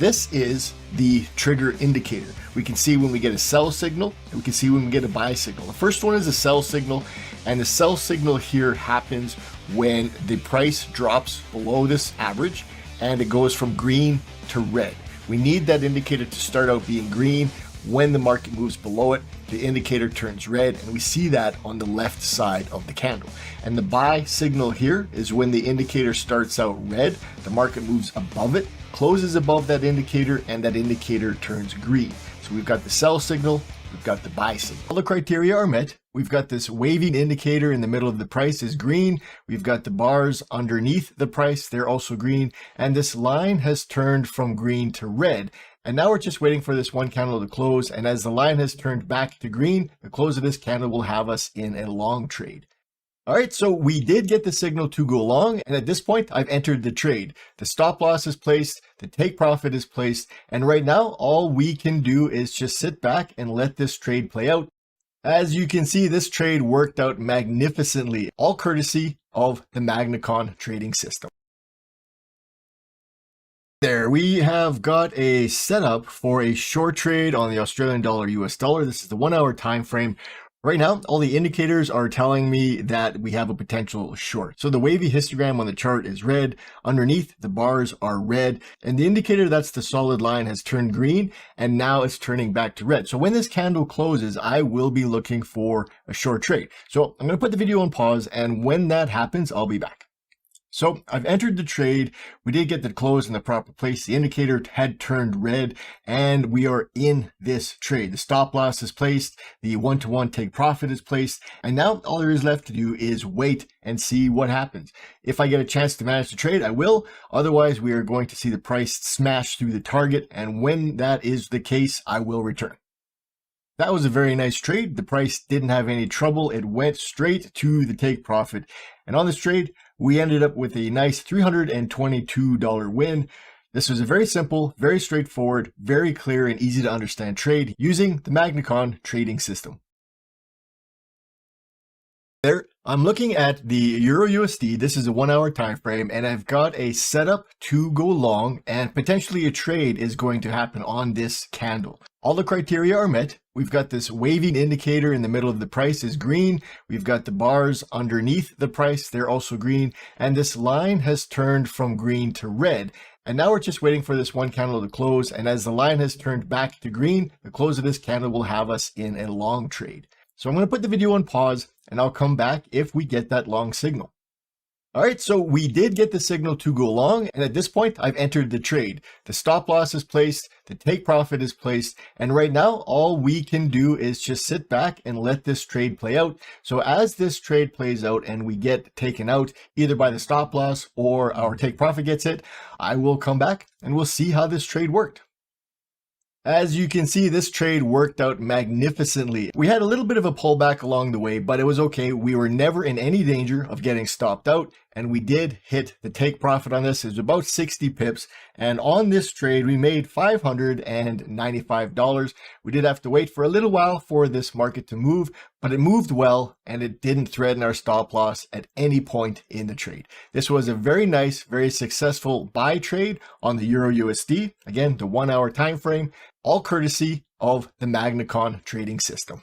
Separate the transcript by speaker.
Speaker 1: this is the trigger indicator. We can see when we get a sell signal, and we can see when we get a buy signal. The first one is a sell signal, and the sell signal here happens when the price drops below this average and it goes from green to red. We need that indicator to start out being green. When the market moves below it, the indicator turns red, and we see that on the left side of the candle. And the buy signal here is when the indicator starts out red, the market moves above it, closes above that indicator, and that indicator turns green. So we've got the sell signal, we've got the buy signal. All the criteria are met. We've got this waving indicator in the middle of the price is green. We've got the bars underneath the price, they're also green. And this line has turned from green to red. And now we're just waiting for this one candle to close. And as the line has turned back to green, the close of this candle will have us in a long trade. All right, so we did get the signal to go long, and at this point, I've entered the trade. The stop loss is placed, the take profit is placed, and right now, all we can do is just sit back and let this trade play out. As you can see, this trade worked out magnificently, all courtesy of the Magnacon trading system. There, we have got a setup for a short trade on the Australian dollar US dollar. This is the 1 hour time frame. Right now, all the indicators are telling me that we have a potential short. So the wavy histogram on the chart is red. Underneath, the bars are red. And the indicator that's the solid line has turned green, and now it's turning back to red. So when this candle closes, I will be looking for a short trade. So I'm going to put the video on pause, and when that happens, I'll be back. So I've entered the trade. We did get the close in the proper place. The indicator had turned red, and we are in this trade. The stop loss is placed. The one-to-one take profit is placed. And now all there is left to do is wait and see what happens. If I get a chance to manage the trade, I will. Otherwise, we are going to see the price smash through the target. And when that is the case, I will return. That was a very nice trade. The price didn't have any trouble. It went straight to the take profit. And on this trade, we ended up with a nice $322 win. This was a very simple, very straightforward, very clear and easy to understand trade using the Magnacon trading system. There, I'm looking at the Euro USD. This is a 1 hour time frame, and I've got a setup to go long, and potentially a trade is going to happen on this candle. All the criteria are met. We've got this waving indicator in the middle of the price is green. We've got the bars underneath the price, they're also green, and this line has turned from green to red. And now we're just waiting for this one candle to close, and as the line has turned back to green, the close of this candle will have us in a long trade. So I'm going to put the video on pause, and I'll come back if we get that long signal. All right, so we did get the signal to go long, and at this point, I've entered the trade. The stop loss is placed, the take profit is placed, and right now, all we can do is just sit back and let this trade play out. So as this trade plays out and we get taken out, either by the stop loss or our take profit gets hit, I will come back and we'll see how this trade worked. As you can see, this trade worked out magnificently. We had a little bit of a pullback along the way, but it was okay. We were never in any danger of getting stopped out, and we did hit the take profit on this. It was about 60 pips, and on this trade, we made $595. We did have to wait for a little while for this market to move, but it moved well, and it didn't threaten our stop loss at any point in the trade. This was a very nice, very successful buy trade on the Euro USD. Again, the 1 hour time frame, all courtesy of the Magnacon trading system.